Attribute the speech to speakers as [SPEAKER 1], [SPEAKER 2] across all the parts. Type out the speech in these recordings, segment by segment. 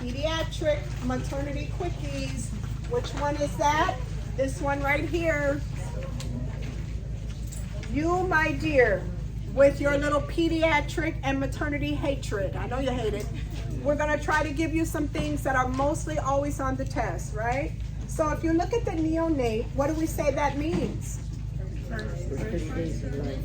[SPEAKER 1] pediatric maternity quickies. Which one is that? This one right here. You, my dear, with your little pediatric and maternity hatred, I know you hate it, we're gonna try to give you some things that are mostly always on the test, right? So if you look at the neonate, what do we say that means?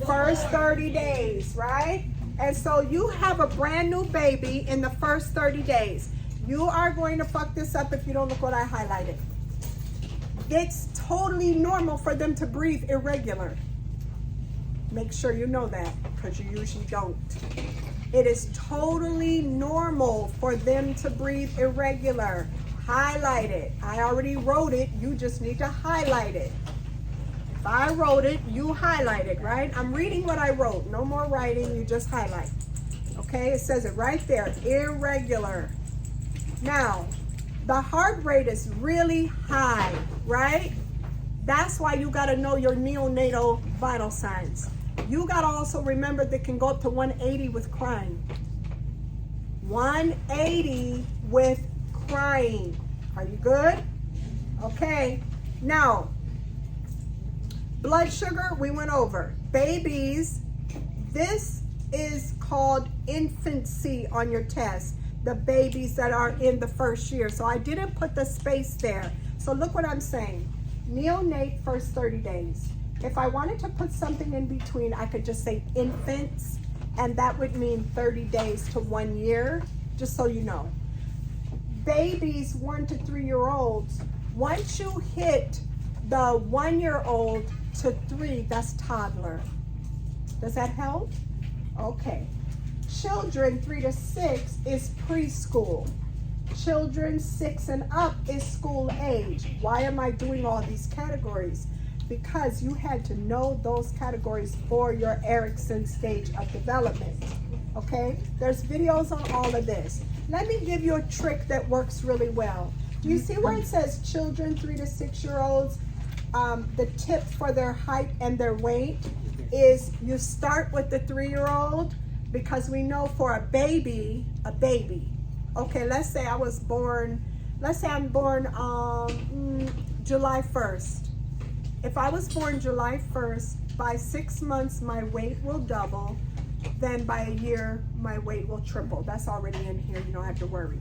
[SPEAKER 1] First 30 days, right? And so you have a brand new baby in the first 30 days. You are going to fuck this up if you don't look what I highlighted. It's totally normal for them to breathe irregular. Make sure you know that, because you usually don't. It is totally normal for them to breathe irregular. Highlight it. I already wrote it. You just need to highlight it. If I wrote it, you highlight it, right? I'm reading what I wrote. No more writing. You just highlight. Okay? It says it right there. Irregular. Now, the heart rate is really high, right? That's why you got to know your neonatal vital signs. You got to also remember they can go up to 180 with crying. 180 with crying. Are you good? Okay. Now, blood sugar, we went over. Babies, this is called infancy on your test. The babies that are in the first year. So I didn't put the space there. So look what I'm saying. Neonate first 30 days. If I wanted to put something in between, I could just say infants, and that would mean 30 days to 1 year, just so you know. Babies 1 to 3 year olds, once you hit the 1 year old to 3, that's toddler. Does that help? Okay. Children 3 to 6 is preschool. Children 6 and up is school age. Why am I doing all these categories? Because you had to know those categories for your Erickson stage of development. Okay? There's videos on all of this. Let me give you a trick that works really well. Do you see where it says children 3 to 6 year olds? The tip for their height and their weight is you start with the 3-year-old, because we know for a baby, okay, let's say I'm born July 1st. If I was born July 1st, by 6 months, my weight will double. Then by a year, my weight will triple. That's already in here. You don't have to worry.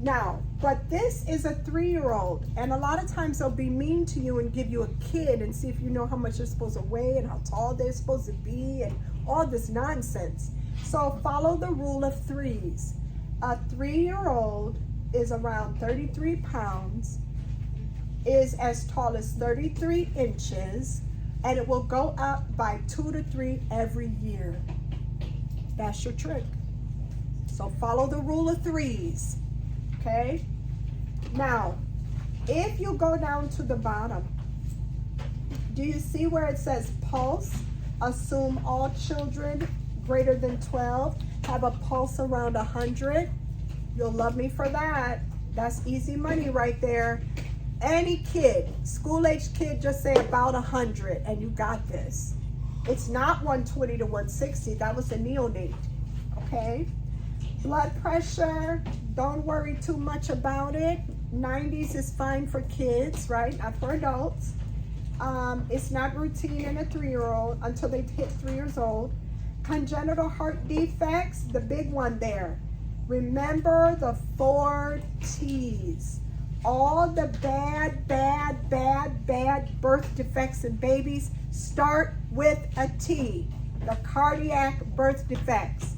[SPEAKER 1] Now, but this is a 3-year-old, and a lot of times they'll be mean to you and give you a kid and see if you know how much you're supposed to weigh and how tall they're supposed to be and all this nonsense. So follow the rule of 3s. A 3-year-old is around 33 pounds, is as tall as 33 inches, and it will go up by 2 to 3 every year. That's your trick. So follow the rule of 3s. Okay? Now, if you go down to the bottom, do you see where it says pulse? Assume all children greater than 12 have a pulse around 100. You'll love me for that. That's easy money right there. Any kid, school-age kid, just say about 100 and you got this. It's not 120 to 160. That was a neonate, okay? Blood pressure, don't worry too much about it. 90s is fine for kids, right? Not for adults. It's not routine in a 3-year-old until they hit 3 years old. Congenital heart defects, the big one there. Remember the 4 T's. All the bad birth defects in babies start with a T, the cardiac birth defects.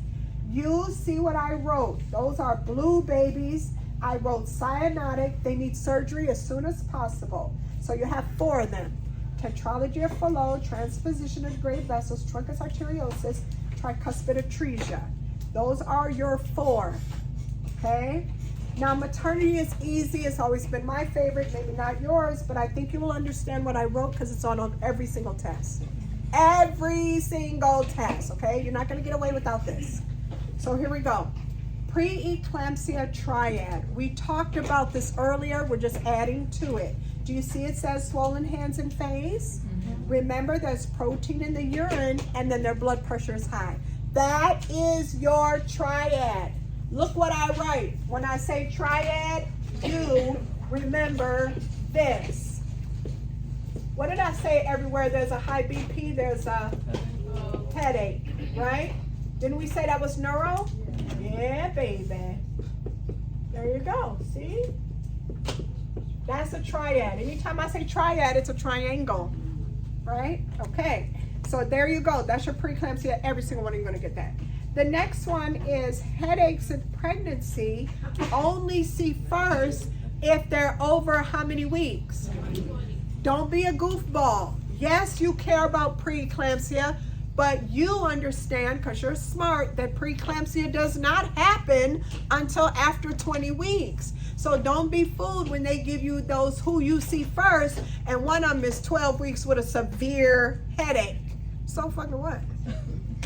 [SPEAKER 1] You see what I wrote. Those are blue babies. I wrote cyanotic. They need surgery as soon as possible. So you have 4 of them. Tetralogy of Fallot, transposition of great vessels, truncus arteriosus, tricuspid atresia. Those are your 4, okay? Now, maternity is easy. It's always been my favorite, maybe not yours, but I think you will understand what I wrote because it's on every single test. Every single test, okay? You're not going to get away without this. So here we go. Pre-eclampsia triad. We talked about this earlier. We're just adding to it. Do you see it says swollen hands and face? Mm-hmm. Remember, there's protein in the urine and then their blood pressure is high. That is your triad. Look what I write. When I say triad, you remember this. What did I say? Everywhere there's a high BP, there's a headache, right? Didn't we say that was neuro? Yeah, baby. There you go. See? That's a triad. Anytime I say triad, it's a triangle, right? Okay. So there you go. That's your preeclampsia. Every single one of you are going to get that. The next one is headaches in pregnancy. Only see first if they're over how many weeks? Don't be a goofball. Yes, you care about preeclampsia, but you understand, because you're smart, that preeclampsia does not happen until after 20 weeks. So don't be fooled when they give you those who you see first, and one of them is 12 weeks with a severe headache. So fucking what?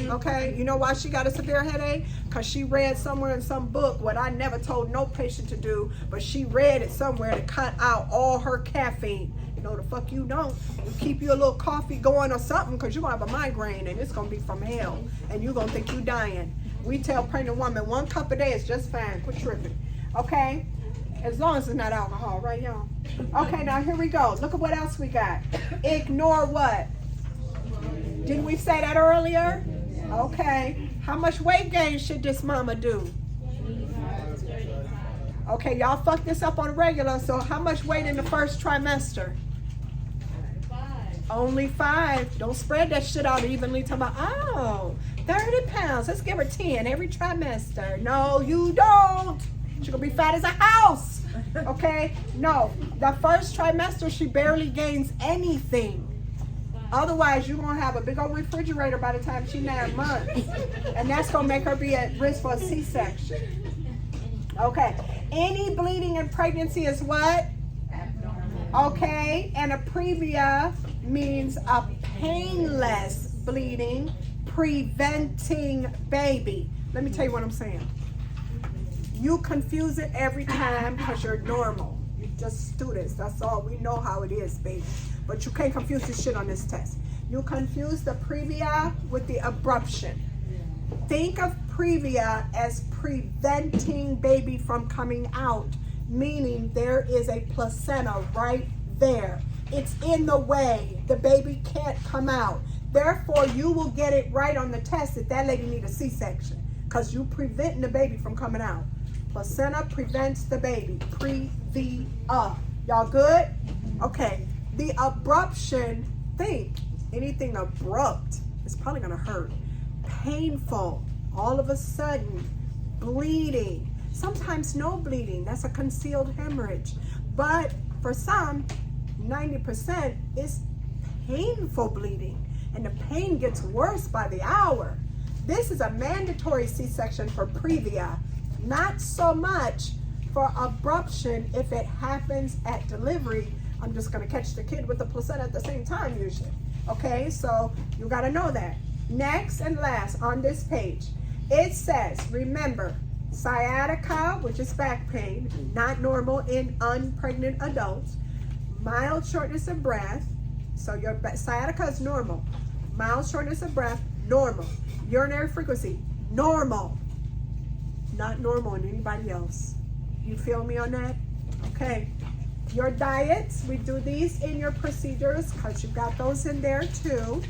[SPEAKER 1] Okay, you know why she got a severe headache? Because she read somewhere in some book what I never told no patient to do, but she read it somewhere to cut out all her caffeine. No, the fuck you don't. You keep you a little coffee going or something, because you're going to have a migraine and it's going to be from hell and you're going to think you're dying. We tell pregnant women 1 cup a day is just fine. Quit tripping. Okay? As long as it's not alcohol, right, y'all? Okay, now here we go. Look at what else we got. Ignore what? Didn't we say that earlier? Okay. How much weight gain should this mama do? Okay, y'all fuck this up on regular, so how much weight in the first trimester? Only 5. Don't spread that shit out evenly. Talk about, oh, 30 pounds. Let's give her 10 every trimester. No, you don't. She's going to be fat as a house. Okay? No. The first trimester, she barely gains anything. Otherwise, you're going to have a big old refrigerator by the time she's 9 months. And that's going to make her be at risk for a C-section. Okay. Any bleeding in pregnancy is what? Okay. And a previa means a painless bleeding, preventing baby. Let me tell you what I'm saying. You confuse it every time because you're normal. You're just students. That's all. We know how it is, baby. But you can't confuse this shit on this test. You confuse the previa with the abruption. Think of previa as preventing baby from coming out, meaning there is a placenta right there. It's in the way. The baby can't come out. Therefore, you will get it right on the test that that lady need a C-section, because you preventing the baby from coming out. Placenta prevents the baby. Previa. Y'all good? Okay. The abruption, think anything abrupt is probably going to hurt. Painful, all of a sudden, bleeding, sometimes no bleeding, that's a concealed hemorrhage. But for some, 90% is painful bleeding, and the pain gets worse by the hour. This is a mandatory C-section for previa, not so much for abruption. If it happens at delivery, I'm just going to catch the kid with the placenta at the same time usually. Okay, so you got to know that. Next and last on this page, it says, remember, sciatica, which is back pain, not normal in unpregnant adults. Mild shortness of breath, so your sciatica is normal. Mild shortness of breath, normal. Urinary frequency, normal. Not normal in anybody else. You feel me on that? Okay. Your diets, we do these in your procedures because you've got those in there too.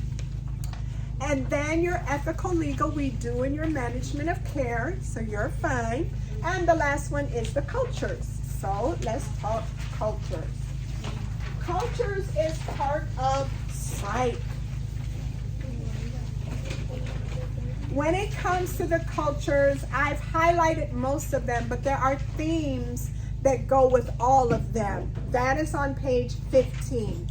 [SPEAKER 1] And then your ethical legal, we do in your management of care, so you're fine. And the last one is the cultures. So let's talk cultures. Cultures is part of psych. When it comes to the cultures, I've highlighted most of them, but there are themes that go with all of them. That is on page 15.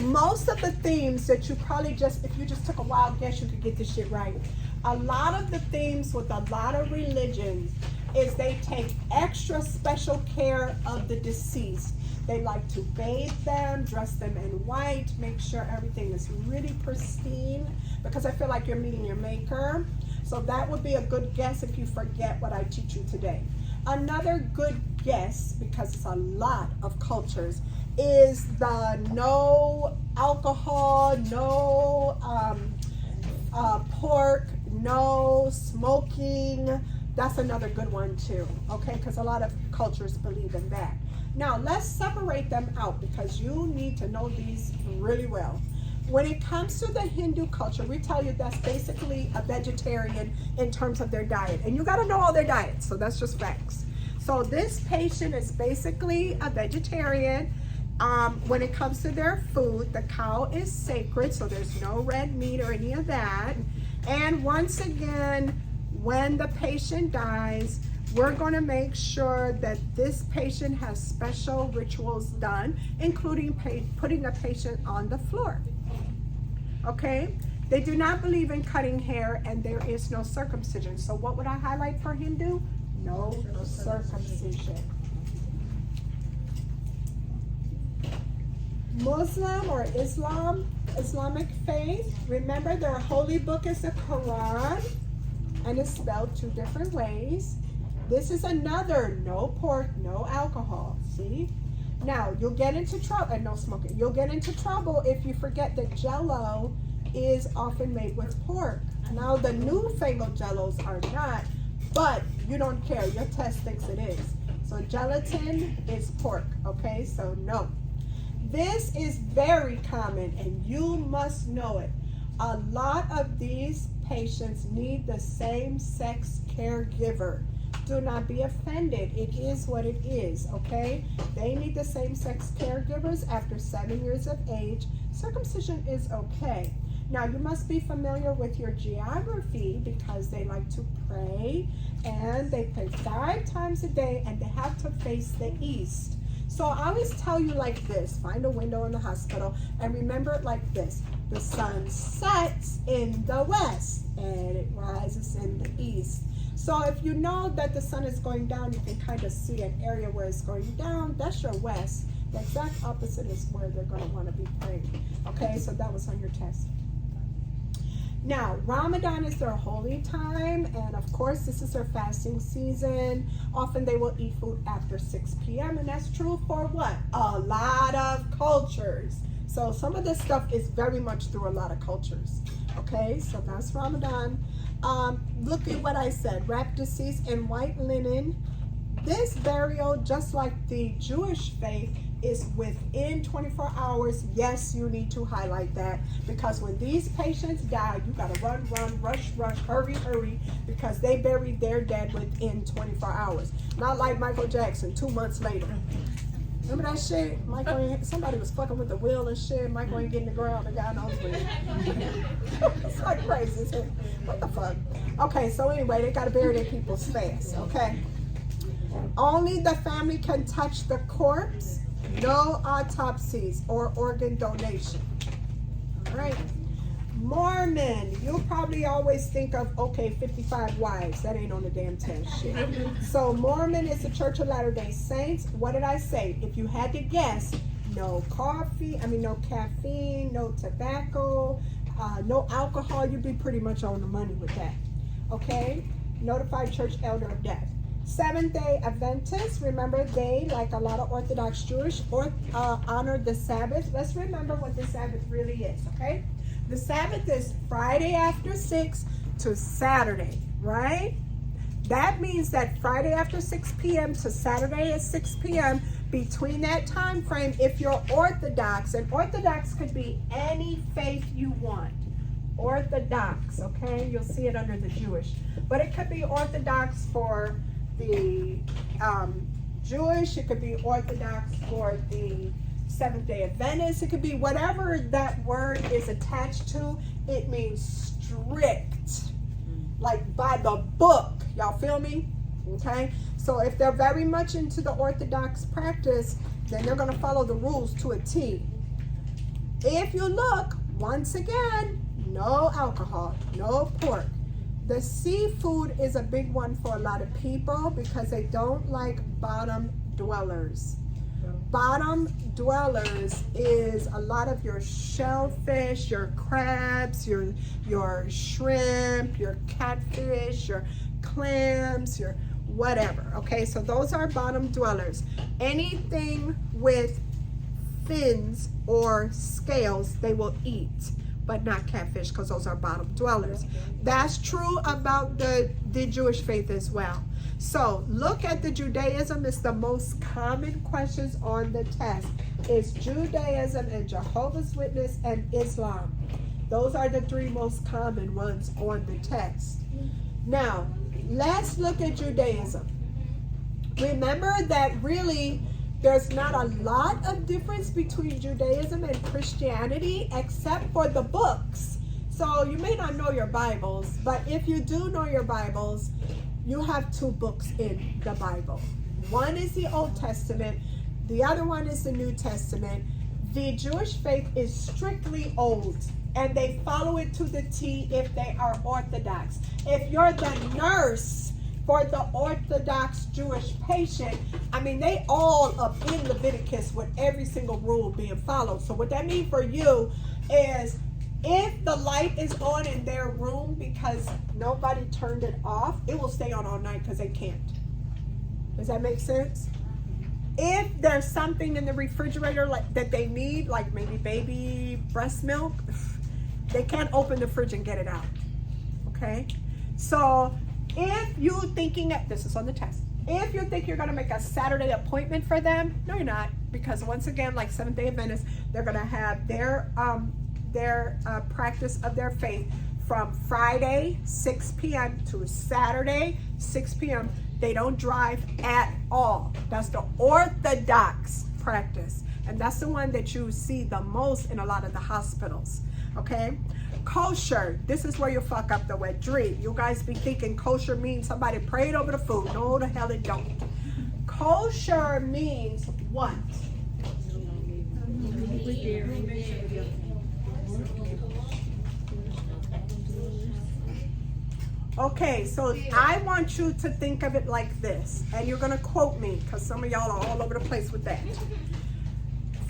[SPEAKER 1] Most of the themes that you probably just, if you just took a wild guess, you could get this shit right. A lot of the themes with a lot of religions is they take extra special care of the deceased. They like to bathe them, dress them in white, make sure everything is really pristine, because I feel like you're meeting your maker. So that would be a good guess if you forget what I teach you today. Another good guess, because it's a lot of cultures, is the no alcohol, no pork, no smoking, That's another good one too, okay? Because a lot of cultures believe in that. Now, let's separate them out because you need to know these really well. When it comes to the Hindu culture, we tell you that's basically a vegetarian in terms of their diet. And you got to know all their diets, so that's just facts. So this patient is basically a vegetarian. When it comes to their food, the cow is sacred, so there's no red meat or any of that. And once again, when the patient dies, we're going to make sure that this patient has special rituals done, including putting the patient on the floor. Okay? They do not believe in cutting hair, and there is no circumcision. So what would I highlight for Hindu? No circumcision. Muslim or Islamic faith, remember their holy book is the Quran, and it's spelled 2 different ways. This is another no pork, no alcohol. See? Now, you'll get into trouble, and no smoking. You'll get into trouble if you forget that Jell-O is often made with pork. Now, the newfangled Jell-Os are not, but you don't care. Your test thinks it is. So gelatin is pork, okay? So no. This is very common, and you must know it. A lot of these patients need the same-sex caregiver. Do not be offended. It is what it is, okay? They need the same-sex caregivers after 7 years of age. Circumcision is okay. Now, you must be familiar with your geography because they like to pray, and they pray 5 times a day, and they have to face the east. So I always tell you like this, find a window in the hospital, and remember it like this. The sun sets in the west, and it rises in the east. So if you know that the sun is going down, you can kind of see an area where it's going down. That's your west. The exact opposite is where they're going to want to be praying. Okay, so that was on your test. Now, Ramadan is their holy time, and of course, this is their fasting season. Often they will eat food after 6 p.m., and that's true for what? A lot of cultures. So some of this stuff is very much through a lot of cultures. Okay, so that's Ramadan. Look at what I said, wrap deceased in white linen. This burial, just like the Jewish faith, is within 24 hours. Yes, you need to highlight that because when these patients die, you gotta run, rush, hurry, because they buried their dead within 24 hours. Not like Michael Jackson 2 months later. Remember that shit? Michael, somebody was fucking with the wheel and shit. Michael ain't getting the ground. The guy knows where. It's like crazy. What the fuck? Okay, so anyway, they gotta bury their people's fast. Okay. Only the family can touch the corpse. No autopsies or organ donation. All right. Mormon, you'll probably always think of, okay, 55 wives. That ain't on the damn test shit. So Mormon is the Church of Latter-day Saints. What did I say? If you had to guess, no caffeine, no tobacco, no alcohol, you'd be pretty much on the money with that. Okay? Notified church elder of death. Seventh-day Adventists, remember they, like a lot of Orthodox Jewish, honor the Sabbath. Let's remember what the Sabbath really is, okay? The Sabbath is Friday after 6 to Saturday, right? That means that Friday after 6 p.m. to Saturday at 6 p.m., between that time frame, if you're Orthodox, and Orthodox could be any faith you want. Orthodox, okay? You'll see it under the Jewish. But it could be Orthodox for the Jewish, it could be Orthodox for the Seventh-day Adventist, it could be whatever that word is attached to. It means strict, like by the book. Y'all feel me? Okay? So if they're very much into the Orthodox practice, then they're going to follow the rules to a T. If you look, once again, no alcohol, no pork. The seafood is a big one for a lot of people because they don't like bottom dwellers. Bottom dwellers is a lot of your shellfish, your crabs, your shrimp, your catfish, your clams, your whatever. Okay, so those are bottom dwellers. Anything with fins or scales, they will eat. but not catfish, because those are bottom dwellers. That's true about the Jewish faith as well. So look at the Judaism. It's the most common questions on the test. It's Judaism and Jehovah's Witness and Islam. Those are the three most common ones on the test. Now, let's look at Judaism. Remember that really there's not a lot of difference between Judaism and Christianity except for the books. So you may not know your Bibles, but if you do know your Bibles, you have two books in the Bible. One is the Old Testament, the other one is the New Testament. The Jewish faith is strictly old, and they follow it to the T if they are Orthodox. If you're the nurse for the Orthodox Jewish patient, I mean, they all up in Leviticus with every single rule being followed. So what that means for you is, if the light is on in their room because nobody turned it off, it will stay on all night because they can't. Does that make sense? If there's something in the refrigerator like that they need, like maybe baby breast milk, they can't open the fridge and get it out. Okay? So if you thinking that this is on the test, if you think you're going to make a Saturday appointment for them, no, you're not, because once again, like Seventh-day Adventists, they're going to have their practice of their faith from Friday 6 p.m. to Saturday 6 p.m. They don't drive at all. That's the Orthodox practice, and that's the one that you see the most in a lot of the hospitals. Okay? Kosher, this is where you fuck up the wet dream. You guys be thinking kosher means somebody prayed over the food. No, the hell it don't. Kosher means what? Okay, so I want you to think of it like this, and you're going to quote me because some of y'all are all over the place with that.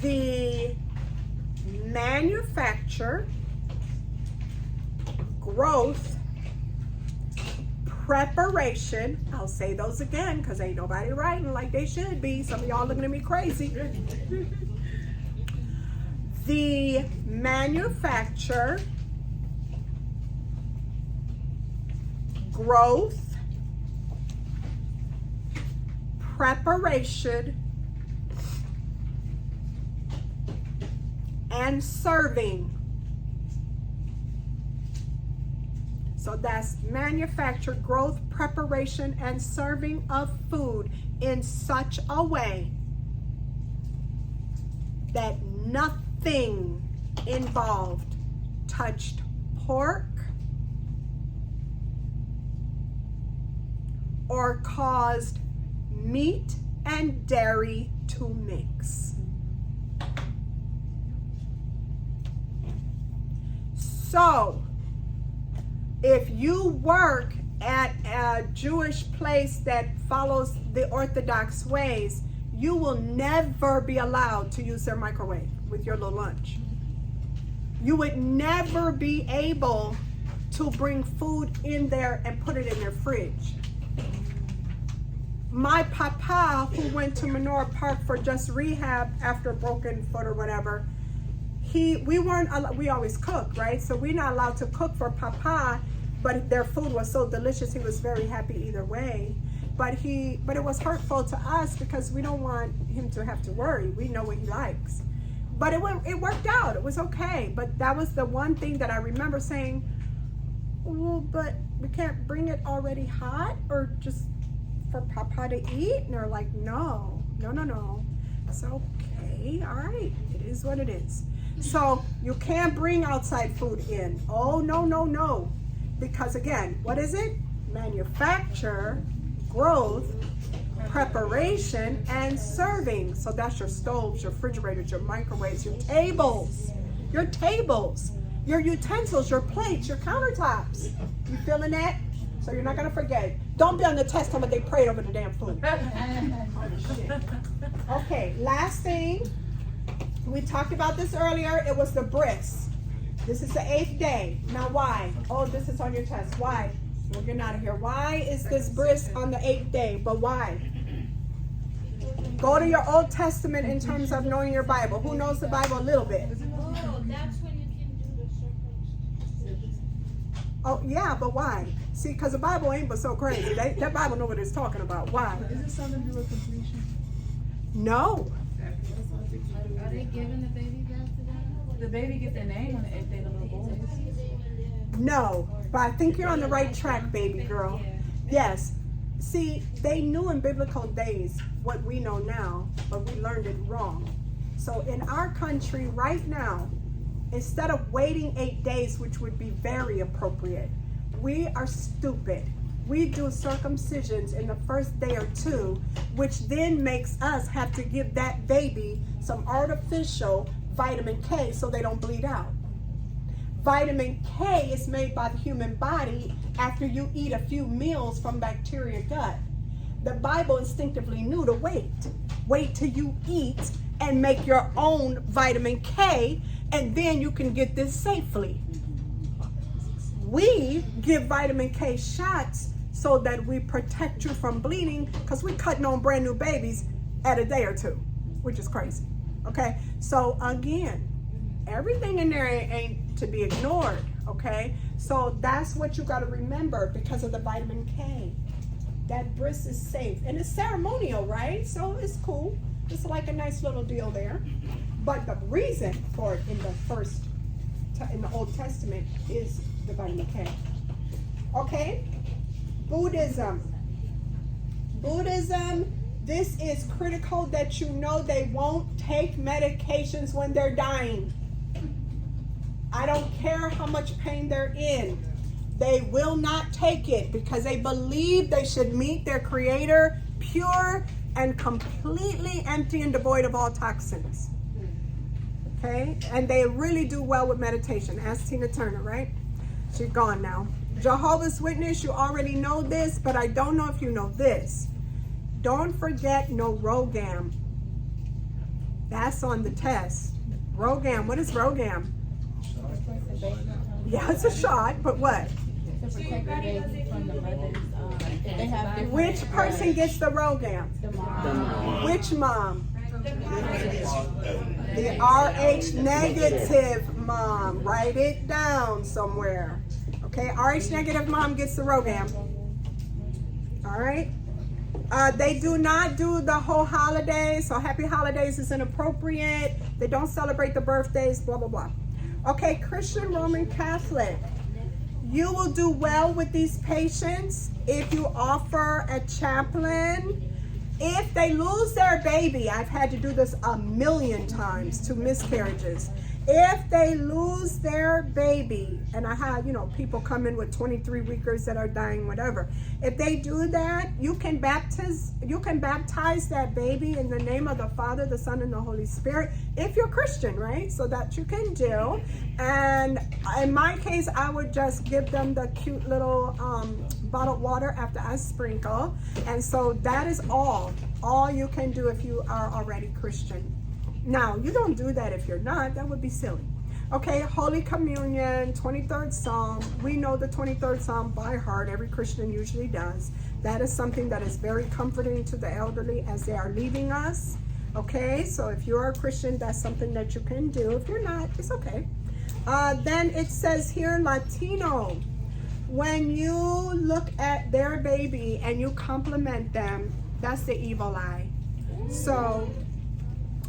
[SPEAKER 1] The manufacture, growth, preparation, I'll say those again because ain't nobody writing like they should be. Some of y'all looking at me crazy. The manufacture, growth, preparation, and serving. So that's manufacture, growth, preparation, and serving of food in such a way that nothing involved touched pork or caused meat and dairy to mix. So, if you work at a Jewish place that follows the Orthodox ways, you will never be allowed to use their microwave with your little lunch. You would never be able to bring food in there and put it in their fridge. My papa, who went to Menora Park for just rehab after a broken foot or whatever, we always cook, right? So we're not allowed to cook for papa, but their food was so delicious, he was very happy either way. But it was hurtful to us because we don't want him to have to worry. We know what he likes. But it worked out. It was okay. But that was the one thing that I remember saying, well, but we can't bring it already hot or just for papa to eat? And they're like, no. It's okay. All right. It is what it is. So you can't bring outside food in. Oh, no. Because again, what is it? Manufacture, growth, preparation, and serving. So that's your stoves, your refrigerators, your microwaves, your tables, your utensils, your plates, your countertops. You feeling that? So you're not going to forget. Don't be on the test time they prayed over the damn food. Okay, last thing. We talked about this earlier. It was the bris. This is the 8th day. Now why? Oh, this is on your test. Why? We're getting out of here. Why is this bris on the 8th day? But why? Go to your Old Testament in terms of knowing your Bible. Who knows the Bible a little bit?
[SPEAKER 2] Oh, that's when you can do the
[SPEAKER 1] Oh, yeah, but why? See, because the Bible ain't but so crazy. That Bible know what it's talking about. Why?
[SPEAKER 2] Is it something to do with completion?
[SPEAKER 1] No.
[SPEAKER 3] Are they giving the baby birth to them?
[SPEAKER 2] The baby get their name on it if they're the little boys.
[SPEAKER 1] No. But I think you're on the right track, baby girl. Yes. See, they knew in biblical days what we know now, but we learned it wrong. So in our country right now, instead of waiting 8 days, which would be very appropriate, we are stupid. We do circumcisions in the first day or two, which then makes us have to give that baby some artificial vitamin K so they don't bleed out. Vitamin K is made by the human body after you eat a few meals from bacteria gut. The Bible instinctively knew to wait. Wait till you eat and make your own vitamin K, and then you can get this safely. We give vitamin K shots so that we protect you from bleeding, because we're cutting on brand new babies at a day or two, which is crazy. Okay, so again, everything in there ain't to be ignored. Okay, so that's what you got to remember because of the vitamin K. That bris is safe, and it's ceremonial, right? So it's cool. It's like a nice little deal there. But the reason for it in the Old Testament is the vitamin K. Okay, Buddhism. This is critical that you know they won't take medications when they're dying. I don't care how much pain they're in. They will not take it because they believe they should meet their Creator pure and completely empty and devoid of all toxins. Okay? And they really do well with meditation. Ask Tina Turner, right? She's gone now. Jehovah's Witness, you already know this, but I don't know if you know this. Don't forget no Rogam. That's on the test. Rogam, what is Rogam? Yeah, it's a shot, but what?
[SPEAKER 3] To protect the baby from the mother's, if they have different.
[SPEAKER 1] Which person gets the Rogam?
[SPEAKER 3] The mom.
[SPEAKER 1] Which mom? The RH negative mom. Write it down somewhere. Okay, RH negative mom gets the Rogam. All right. They do not do the whole holidays, so happy holidays is inappropriate. They don't celebrate the birthdays, blah, blah, blah. Okay, Christian, Roman Catholic. You will do well with these patients if you offer a chaplain. If they lose their baby, I've had to do this a million times, 2 miscarriages. If they lose their baby, and I have, people come in with 23 weekers that are dying, whatever. If they do that, you can baptize that baby in the name of the Father, the Son, and the Holy Spirit, if you're Christian, right? So that you can do. And in my case, I would just give them the cute little bottled water after I sprinkle. And so that is all you can do if you are already Christian. Now, you don't do that if you're not. That would be silly. Okay, Holy Communion, 23rd Psalm. We know the 23rd Psalm by heart. Every Christian usually does. That is something that is very comforting to the elderly as they are leaving us. Okay, so if you're a Christian, that's something that you can do. If you're not, it's okay. Then it says here, Latino. When you look at their baby and you compliment them, that's the evil eye. So,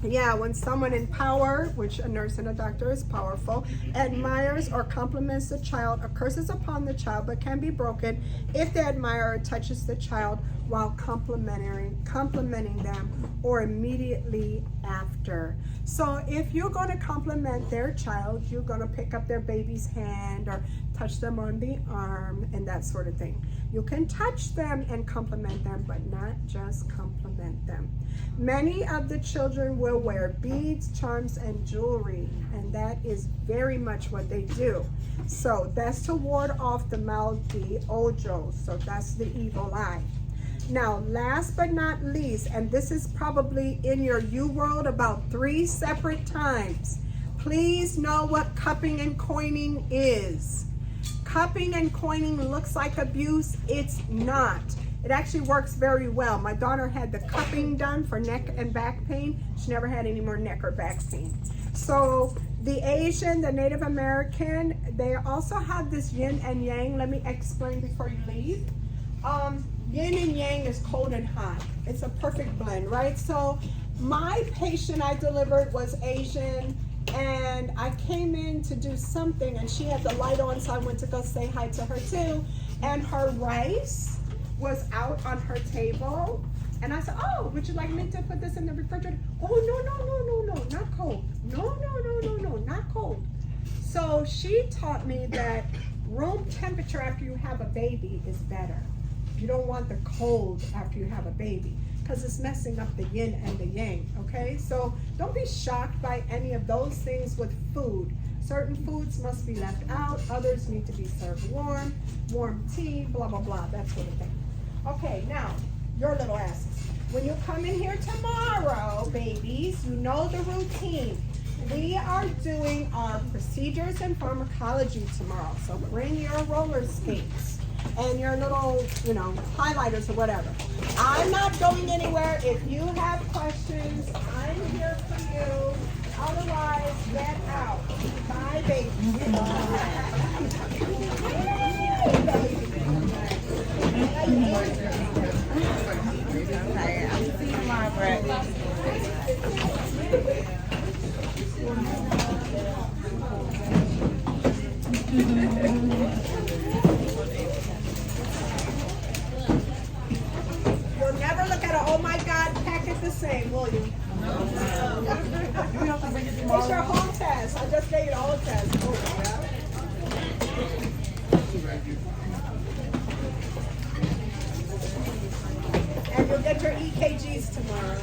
[SPEAKER 1] yeah, when someone in power, which a nurse and a doctor is powerful, admires or compliments the child, a curse is upon the child but can be broken if the admirer touches the child while complimenting them or immediately after. So if you're going to compliment their child, you're going to pick up their baby's hand or touch them on the arm and that sort of thing. You can touch them and compliment them, but not just compliment them. Many of the children will wear beads, charms, and jewelry, and that is very much what they do. So that's to ward off the mal de ojo, so that's the evil eye. Now, last but not least, and this is probably in your U world about 3 separate times, please know what cupping and coining is. Cupping and coining looks like abuse. It's not. It actually works very well. My daughter had the cupping done for neck and back pain. She never had any more neck or back pain. So the Asian, the Native American, they also have this yin and yang. Let me explain before you leave. Yin and yang is cold and hot. It's a perfect blend, right? So my patient I delivered was Asian, and I came in to do something, and she had the light on, so I went to go say hi to her too. And her rice was out on her table, and I said, "Oh, would you like me to put this in the refrigerator?" "Oh, no, not cold. No, not cold." So she taught me that room temperature after you have a baby is better. You don't want the cold after you have a baby, because it's messing up the yin and the yang, okay? So don't be shocked by any of those things with food. Certain foods must be left out, others need to be served warm, warm tea, blah, blah, blah, that sort of thing. Okay, now, your little asses. When you come in here tomorrow, babies, you know the routine. We are doing our procedures and pharmacology tomorrow, so bring your roller skates and your little, highlighters or whatever. I'm not going anywhere. If you have questions, I'm here for you. Otherwise, get out. Bye, baby.
[SPEAKER 3] I'll see you, Margaret.
[SPEAKER 1] You'll never look at a, "Oh my God, packet the same," will you? It's your home test. I just gave you the home test. Oh, yeah. And you'll get your EKGs tomorrow.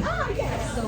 [SPEAKER 1] Oh, yes.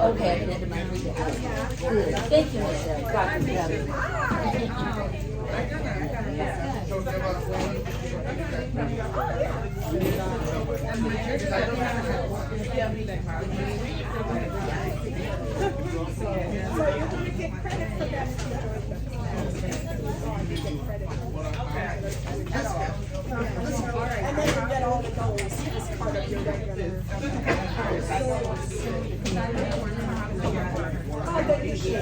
[SPEAKER 4] Okay, good. Thank you, Michelle. Dr. Kelly.
[SPEAKER 1] So you're going to get credit for that. And then you get all the goals as part of your regular. Oh, then you should.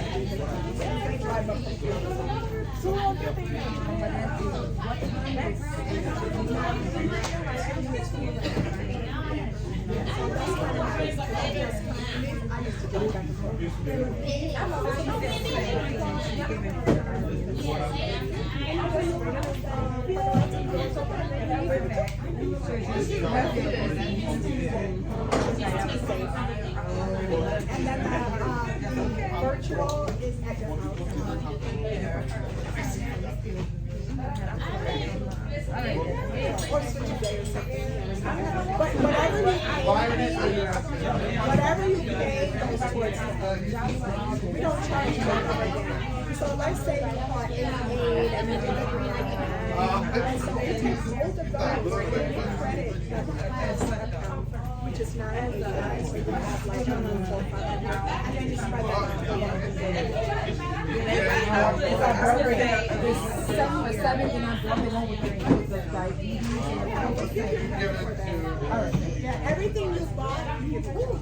[SPEAKER 1] And then the virtual is at your house. Or switch a day or something. But whatever you pay goes towards that. We don't charge you anything. So let's say you bought 88 and then you and so it takes both of those and credit that has account, which is 989, so you have like 145, and then you spread that out. Yeah, everything you bought, you get to lose.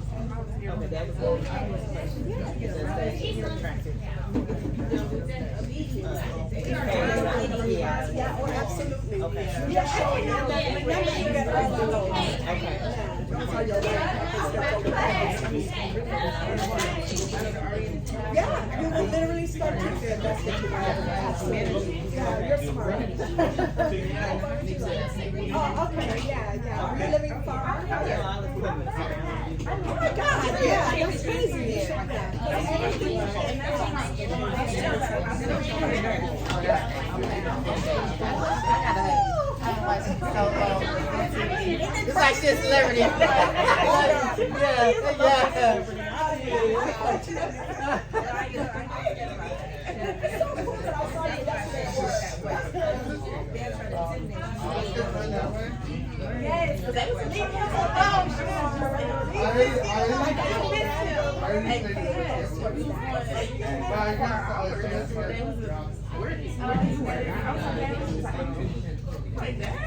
[SPEAKER 1] Yeah, or absolutely. Yeah, remember you get all the loans. Yeah, you will literally start to feel that's Yeah, you're smart. Oh, okay, yeah. You're living far. Oh my God, yeah, that's crazy.
[SPEAKER 4] It's like this celebrity. Yeah.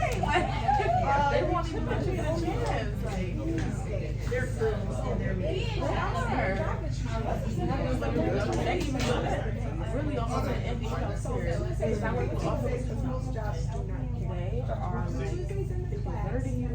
[SPEAKER 2] They won't even let you get a chance. They're girls and they're men. Really almost an empty house here. Because I work with office because most jobs do not care. They are alerting you.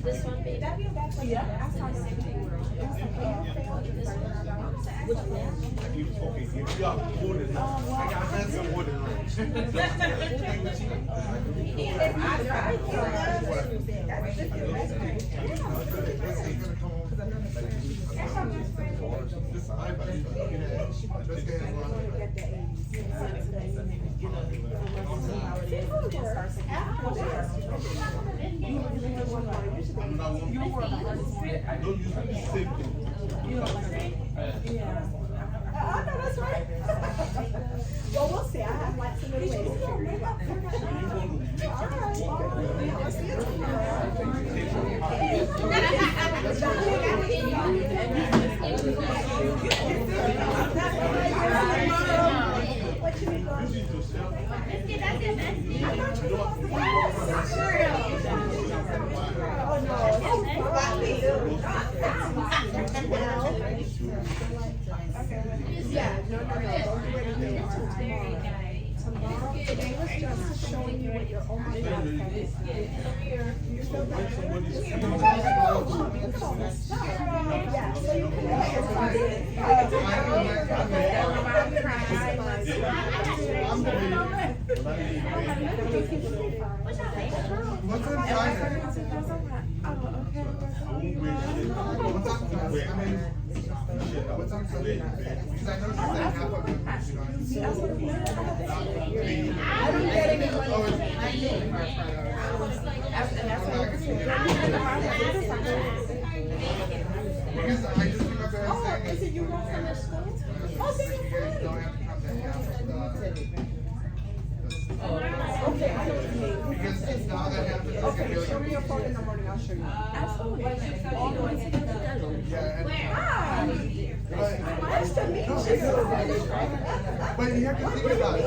[SPEAKER 3] This one, baby. Which one?
[SPEAKER 1] Oh, no, that's right. Well, we'll see. I have lots of little ways to figure it out. All right. Well, I'll see you What you mean? Oh, yeah, no, don't do anything tomorrow. Today was just showing you what your own life is. You feel better? Yeah, so you
[SPEAKER 5] What's on Sunday? Because I know she said half of it.
[SPEAKER 1] I don't get any money.
[SPEAKER 5] Because I just remember
[SPEAKER 1] Oh,
[SPEAKER 5] saying
[SPEAKER 1] is it you work from the school? Oh, then
[SPEAKER 5] you
[SPEAKER 1] you're
[SPEAKER 5] guys don't
[SPEAKER 1] fine.
[SPEAKER 5] have to come to half of the.
[SPEAKER 1] Okay, I know what you mean.
[SPEAKER 5] Because now that half of it's gonna be
[SPEAKER 1] Okay, show me your
[SPEAKER 5] like.
[SPEAKER 1] phone in the morning, I'll show you.
[SPEAKER 2] Absolutely.
[SPEAKER 5] Yeah, and.
[SPEAKER 1] Hi,
[SPEAKER 5] But,
[SPEAKER 1] nice to meet you.
[SPEAKER 5] but you have to think about it.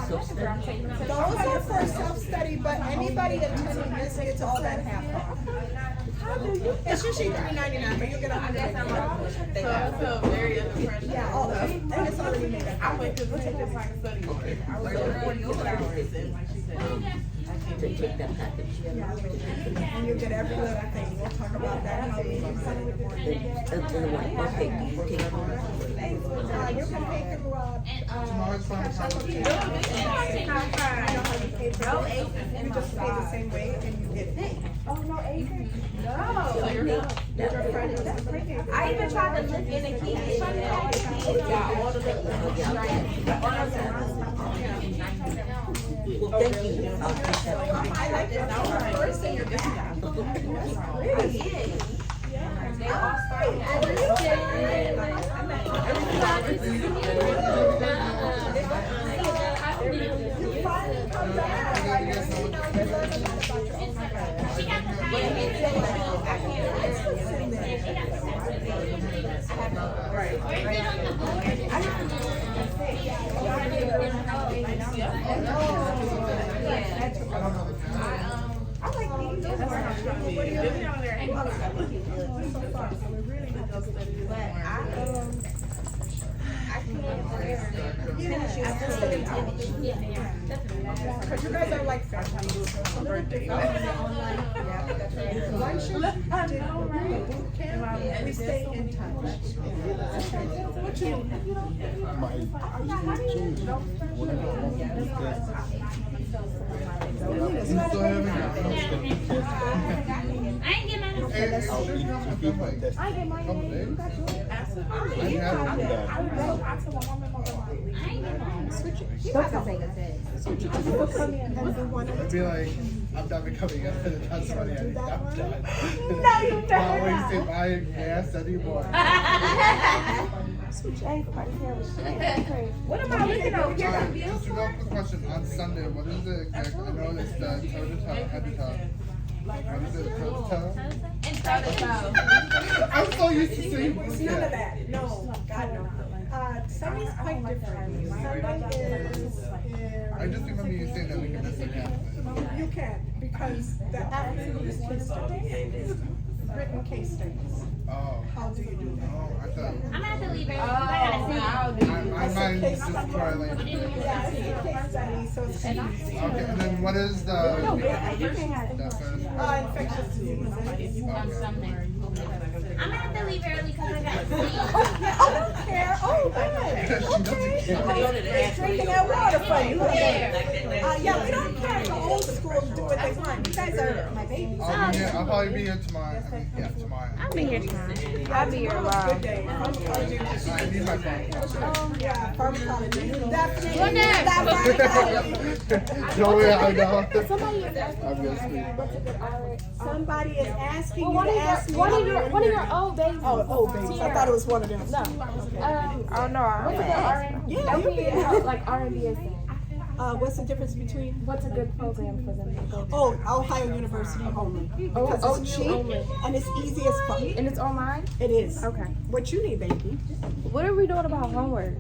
[SPEAKER 1] Those are for self-study, but anybody attending this gets all that half off. It's usually $3.99, but you'll get $100.
[SPEAKER 2] So I feel very under pressure.
[SPEAKER 1] Yeah, all of it. And it's already made up.
[SPEAKER 2] I went to take this like a study morning. I was there 42 hours and like she said,
[SPEAKER 4] To take that package.
[SPEAKER 1] And you get every little thing. We'll talk about that. How we can send it in the morning.
[SPEAKER 4] What pay do you take home?
[SPEAKER 1] You can pay through,
[SPEAKER 5] Tomorrow's fine.
[SPEAKER 1] Cash App or PayPal. You know how you pay for it? You just pay the same way and you get paid. Oh, no, Avery?
[SPEAKER 2] so you're good.
[SPEAKER 1] Did your friend just pay?
[SPEAKER 3] I even tried to look in and keep it.
[SPEAKER 2] Yeah, all the
[SPEAKER 4] Well, thank you. I'll take that.
[SPEAKER 1] I like this. That was the first thing you're getting at.
[SPEAKER 3] They all started.
[SPEAKER 2] I like these. That's what I'm trying to do. Get me out of there.
[SPEAKER 1] Because you guys are like family. Once you did the boot camp, we stay in touch. What you
[SPEAKER 3] I ain't get mine.
[SPEAKER 5] Be like, I'm not becoming a that's funny. I'm done.
[SPEAKER 1] No, you don't.
[SPEAKER 5] Not wasting my gas anymore.
[SPEAKER 2] What am I looking over
[SPEAKER 5] Just a
[SPEAKER 2] here?
[SPEAKER 5] real quick question. On Sunday, what is it exactly? I know it's the toe-to-toe, head-to-toe. What is it, toe-to-toe? I'm so used to saying boot
[SPEAKER 1] It's none of
[SPEAKER 5] camp.
[SPEAKER 1] that. No, God no. Sunday's quite different. Sunday is.
[SPEAKER 5] I just remember you saying that we can miss it half of it.
[SPEAKER 1] You can, because the afternoon is case studies, written case studies.
[SPEAKER 5] Oh.
[SPEAKER 1] How do you do that?
[SPEAKER 5] Oh, I thought.
[SPEAKER 3] I'm gonna have to leave early. I
[SPEAKER 5] My mind is just correlated.
[SPEAKER 1] Yeah, it's a case study, so it's easy.
[SPEAKER 5] Okay, and then what is the first?
[SPEAKER 1] Infectious diseases.
[SPEAKER 3] On Sunday. I'm gonna have to leave early because I got sleep.
[SPEAKER 1] I don't care. Oh, good.
[SPEAKER 6] Drinking that water for you.
[SPEAKER 1] Yeah, we don't care if the old school do what they want. You guys are my babies.
[SPEAKER 5] I'll probably be here tomorrow. I mean, yeah, tomorrow.
[SPEAKER 3] I'll be here tomorrow.
[SPEAKER 6] I'll be here
[SPEAKER 1] Good
[SPEAKER 6] tomorrow.
[SPEAKER 1] day. Pharmacology.
[SPEAKER 5] I need my phone.
[SPEAKER 1] Yeah, pharmacology. Definitely.
[SPEAKER 3] What
[SPEAKER 1] That pharmacology.
[SPEAKER 5] No way, I know.
[SPEAKER 6] Somebody is asking
[SPEAKER 5] I'm gonna speak.
[SPEAKER 6] what's a good RX.
[SPEAKER 1] Somebody is asking
[SPEAKER 6] Well,
[SPEAKER 1] you to ask me.
[SPEAKER 6] one of your old babies.
[SPEAKER 1] Oh, babies. I thought it was one of them.
[SPEAKER 6] No. Oh no. What's a good RN?
[SPEAKER 1] Yeah, you can.
[SPEAKER 6] Like R&B is.
[SPEAKER 1] What's the difference between?
[SPEAKER 6] What's a good program for them to go to?
[SPEAKER 1] Oh, Ohio University only. Because it's cheap and it's easy as fuck.
[SPEAKER 6] And it's online?
[SPEAKER 1] It is.
[SPEAKER 6] Okay.
[SPEAKER 1] What you need, baby?
[SPEAKER 6] What are we doing about homework?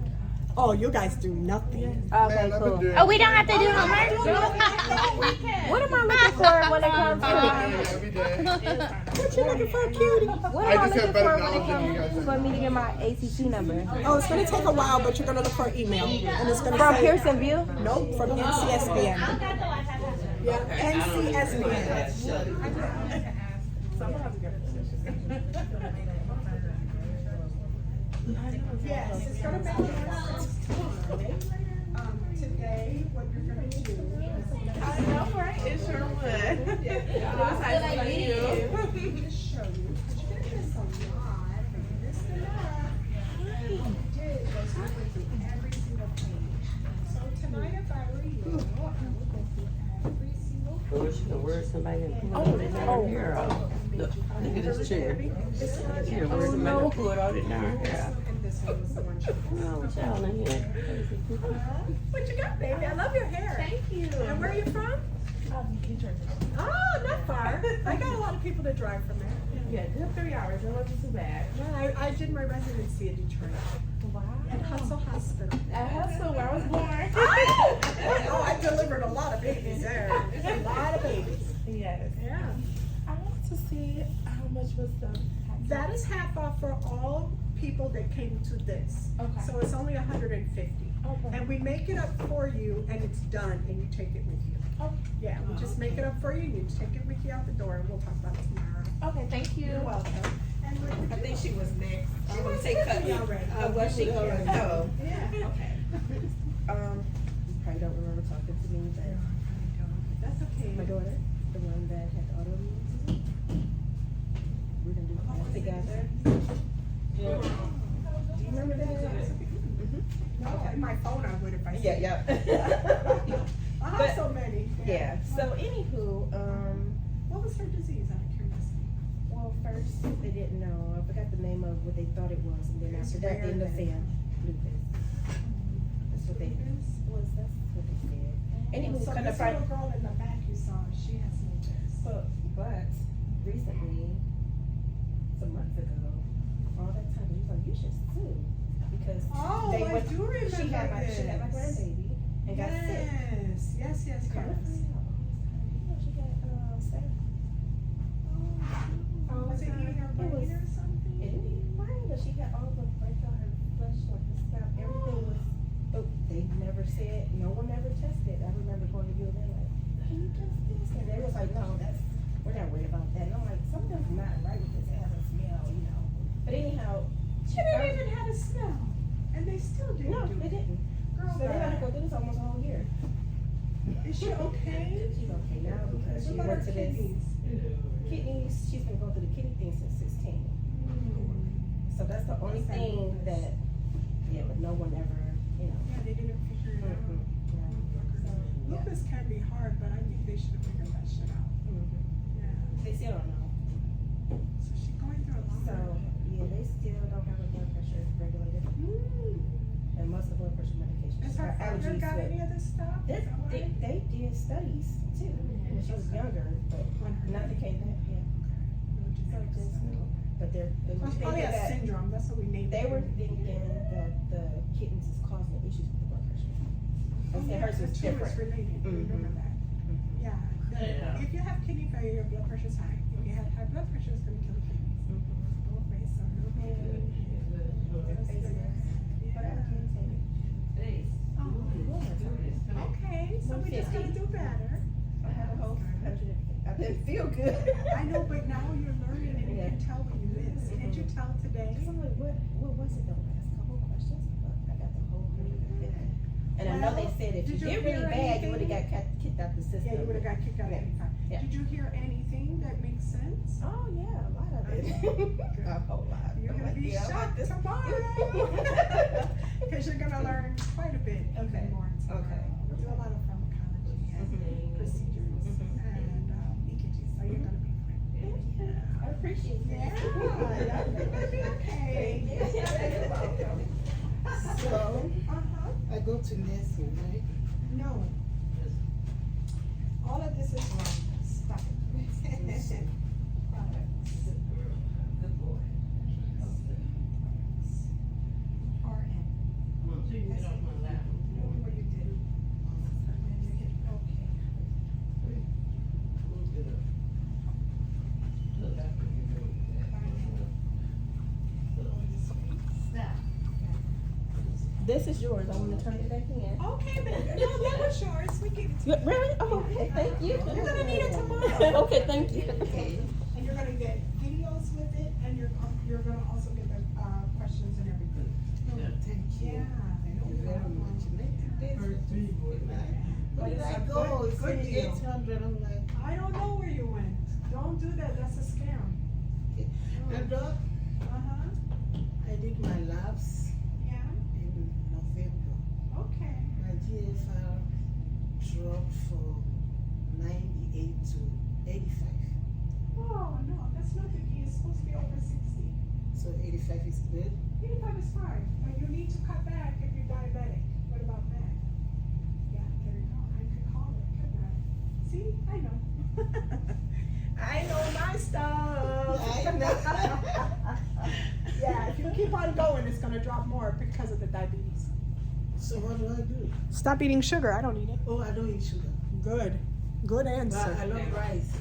[SPEAKER 1] Oh, you guys do nothing.
[SPEAKER 6] Okay,
[SPEAKER 5] Man, I've been
[SPEAKER 6] cool.
[SPEAKER 5] doing
[SPEAKER 3] Oh, we don't have to do homework?
[SPEAKER 6] What am I looking for when it comes to
[SPEAKER 5] every day.
[SPEAKER 1] What you looking for, cutie?
[SPEAKER 6] what
[SPEAKER 5] I
[SPEAKER 6] am I
[SPEAKER 5] just have
[SPEAKER 6] looking
[SPEAKER 5] better
[SPEAKER 6] for when it
[SPEAKER 5] knowledge than you
[SPEAKER 6] comes
[SPEAKER 5] guys.
[SPEAKER 6] for me to get my ACT number?
[SPEAKER 1] Oh, it's gonna take a while, but you're gonna look for an email, and it's gonna
[SPEAKER 6] From
[SPEAKER 1] say
[SPEAKER 6] Pearson View?
[SPEAKER 1] nope from NCSBN. Yeah, NCSBN. Yes, it's gonna make today. What you're gonna do?
[SPEAKER 2] I know, right? It sure would. It was nice to meet you.
[SPEAKER 1] Just show you. But you're gonna miss a lot. This and that. And what we did was we went through every single page. So tonight, if I were you, I would go through every single page.
[SPEAKER 4] Wish the word somebody can pull all it down here. Look at this chair. Here, where's somebody can pull it all it down here?
[SPEAKER 1] And this one was the one she
[SPEAKER 4] Oh, child, in here.
[SPEAKER 1] What you got, baby? I love your hair.
[SPEAKER 2] Thank you.
[SPEAKER 1] And where are you from? Oh, not far. I got a lot of people that drive from there.
[SPEAKER 2] Yeah, good 3 hours. It wasn't too bad.
[SPEAKER 1] Yeah, I did my residency in Detroit.
[SPEAKER 2] Wow.
[SPEAKER 1] At Hustle Hospital.
[SPEAKER 2] At Hustle, where I was born.
[SPEAKER 1] Oh, I delivered a lot of babies there. A lot of babies.
[SPEAKER 2] Yes.
[SPEAKER 1] Yeah.
[SPEAKER 2] I wanted to see how much was the
[SPEAKER 1] That is half off for all people that came to this.
[SPEAKER 2] Okay.
[SPEAKER 1] So it's only 150.
[SPEAKER 2] Okay.
[SPEAKER 1] And we make it up for you and it's done and you take it with you.
[SPEAKER 2] Okay.
[SPEAKER 1] Yeah, we just make it up for you and you take it with you out the door and we'll talk about it tomorrow.
[SPEAKER 2] Okay, thank you.
[SPEAKER 1] You're welcome. And what did
[SPEAKER 7] I think she was next.
[SPEAKER 1] She was
[SPEAKER 7] Take cut me.
[SPEAKER 1] already.
[SPEAKER 7] Was she? Oh.
[SPEAKER 1] Yeah.
[SPEAKER 7] You probably don't remember talking to me, but
[SPEAKER 1] That's okay.
[SPEAKER 7] my daughter, the one that had autoimmune disease, we're gonna do class together.
[SPEAKER 1] Do you remember that? No, in my phone I would if I said.
[SPEAKER 7] Yeah.
[SPEAKER 1] I have
[SPEAKER 7] But-
[SPEAKER 1] so many.
[SPEAKER 7] Yeah, so anywho,
[SPEAKER 1] What was her disease out of curiosity?
[SPEAKER 7] well, first, they didn't know, I forgot the name of what they thought it was, and then after that, they ended up saying lupus. That's what they, that's what they said. Anywho,
[SPEAKER 1] So
[SPEAKER 7] kind
[SPEAKER 1] this
[SPEAKER 7] of find.
[SPEAKER 1] little girl in the back you saw, she has lupus.
[SPEAKER 7] But recently, some months ago, all that time, he was like, you should sue. Because
[SPEAKER 1] Oh,
[SPEAKER 7] they
[SPEAKER 1] I
[SPEAKER 7] went,
[SPEAKER 1] do remember
[SPEAKER 7] she had my
[SPEAKER 1] this.
[SPEAKER 7] grandbaby, and got sick.
[SPEAKER 1] Yes.
[SPEAKER 7] Come to find out, she got staph.
[SPEAKER 1] Was it eating her brain or something?
[SPEAKER 7] It didn't even mind, but she got all the break on her flesh, like the scalp, everything was. But they never said, no one ever tested. I remember going to you and they're like, can you test this? And they was like, no, we're not worried about that. And I'm like, something's not right with this. It has a smell, you know. But anyhow,
[SPEAKER 1] She didn't even have a smell, and they still didn't
[SPEAKER 7] no,
[SPEAKER 1] do
[SPEAKER 7] they
[SPEAKER 1] it.
[SPEAKER 7] didn't.
[SPEAKER 1] Girl,
[SPEAKER 7] So they had to go through this almost a whole year.
[SPEAKER 1] is she okay?
[SPEAKER 7] She's okay now because she
[SPEAKER 1] What about
[SPEAKER 7] went
[SPEAKER 1] her
[SPEAKER 7] to this
[SPEAKER 1] kidneys?
[SPEAKER 7] kidneys. She's been going through the kidney thing since 16. So that's the only
[SPEAKER 1] That's
[SPEAKER 7] thing
[SPEAKER 1] lupus.
[SPEAKER 7] that, yeah, but no one ever, you know.
[SPEAKER 1] Yeah, they didn't figure it out.
[SPEAKER 7] Mm-mm. So, yeah.
[SPEAKER 1] Lupus can be hard, but I think they should have figured that shit out.
[SPEAKER 7] Mhm.
[SPEAKER 1] Yeah.
[SPEAKER 7] They still don't know.
[SPEAKER 1] So she's going through a lot.
[SPEAKER 7] So, yeah, they still don't have her blood pressure regulated. And most of the blood pressure medications
[SPEAKER 1] Has her
[SPEAKER 7] are
[SPEAKER 1] father
[SPEAKER 7] allergies
[SPEAKER 1] got
[SPEAKER 7] with.
[SPEAKER 1] any of this stuff?
[SPEAKER 7] They did studies too when she was younger, but nothing came back. Yeah. So just, but they were
[SPEAKER 1] It's probably
[SPEAKER 7] thinking
[SPEAKER 1] a
[SPEAKER 7] that
[SPEAKER 1] syndrome, that's what we named it.
[SPEAKER 7] they were thinking that the kittens is causing the issues with the blood pressure.
[SPEAKER 1] Oh,
[SPEAKER 7] They said
[SPEAKER 1] yeah,
[SPEAKER 7] hers was
[SPEAKER 1] the two is
[SPEAKER 7] different.
[SPEAKER 1] related, remember that. Yeah, if you have kidney failure, your blood pressure's high. If you have high blood pressure, it's gonna kill the kidneys. Both ways, so no pain. That's good.
[SPEAKER 7] But I
[SPEAKER 1] Yeah.
[SPEAKER 7] can't take it.
[SPEAKER 1] Oh, okay, so we just gotta do better.
[SPEAKER 7] I had a whole 100. I didn't feel good.
[SPEAKER 1] I know, but now you're learning and you can tell when you miss. Can't you tell today?
[SPEAKER 7] So I'm like, what was it though? I asked a couple questions, but I got the whole 150. And I know they said if you
[SPEAKER 1] Did you
[SPEAKER 7] did really
[SPEAKER 1] hear
[SPEAKER 7] bad, you
[SPEAKER 1] anything?
[SPEAKER 7] would have got kicked out the system.
[SPEAKER 1] Yeah, you would've got kicked out
[SPEAKER 7] Yeah.
[SPEAKER 1] anytime.
[SPEAKER 7] Yeah.
[SPEAKER 1] Did you hear anything that makes sense?
[SPEAKER 7] Oh yeah, a lot of it. A whole lot.
[SPEAKER 1] You're
[SPEAKER 7] I'm
[SPEAKER 1] gonna
[SPEAKER 7] like,
[SPEAKER 1] be
[SPEAKER 7] yeah, I like
[SPEAKER 1] shocked
[SPEAKER 7] this.
[SPEAKER 1] tomorrow. Because you're gonna learn quite a bit
[SPEAKER 7] Okay.
[SPEAKER 1] even more tomorrow.
[SPEAKER 7] Okay.
[SPEAKER 1] We'll do a lot of pharmacology and procedures and leakages, so you're gonna be fine.
[SPEAKER 7] I appreciate it.
[SPEAKER 1] Yeah, you're gonna be okay.
[SPEAKER 7] You're welcome.
[SPEAKER 8] So,
[SPEAKER 1] Uh-huh.
[SPEAKER 8] I go to nursing, right?
[SPEAKER 1] No. All of this is wrong. Stop it. RN. Know what you did. And you hit okay.
[SPEAKER 7] This is yours. I want to turn it back in.
[SPEAKER 1] Okay, then. No, that was yours. We give it to you.
[SPEAKER 7] Really? Oh, okay. Thank you.
[SPEAKER 1] You're gonna need it tomorrow.
[SPEAKER 7] Okay, thank you.
[SPEAKER 1] And you're gonna get videos with it, and you're gonna also get the questions and everything.
[SPEAKER 8] Thank
[SPEAKER 1] Yeah.
[SPEAKER 8] you. Thank you very much. Where did I go? It's
[SPEAKER 1] Good
[SPEAKER 8] only
[SPEAKER 1] deal.
[SPEAKER 8] 800. I'm like,
[SPEAKER 1] I don't know where you went. Don't do that. That's a scam.
[SPEAKER 8] and Doc,
[SPEAKER 1] Uh-huh.
[SPEAKER 8] I did my labs
[SPEAKER 1] Yeah.
[SPEAKER 8] in November.
[SPEAKER 1] Okay.
[SPEAKER 8] My GFR dropped from 98 to 85.
[SPEAKER 1] Oh, no, that's not the key. It's supposed to be over 60.
[SPEAKER 8] So 85 is good.
[SPEAKER 1] 85 is fine, but you need to cut back if you're diabetic. What about that? Yeah, there you go. I could call it, couldn't I? See, I know. I know my stuff.
[SPEAKER 8] I know.
[SPEAKER 1] Yeah, if you keep on going, it's gonna drop more because of the diabetes.
[SPEAKER 8] So what do I do?
[SPEAKER 1] Stop eating sugar. I don't eat it.
[SPEAKER 8] Oh, I don't eat sugar.
[SPEAKER 1] Good. Good
[SPEAKER 8] But
[SPEAKER 1] answer.
[SPEAKER 8] I love rice.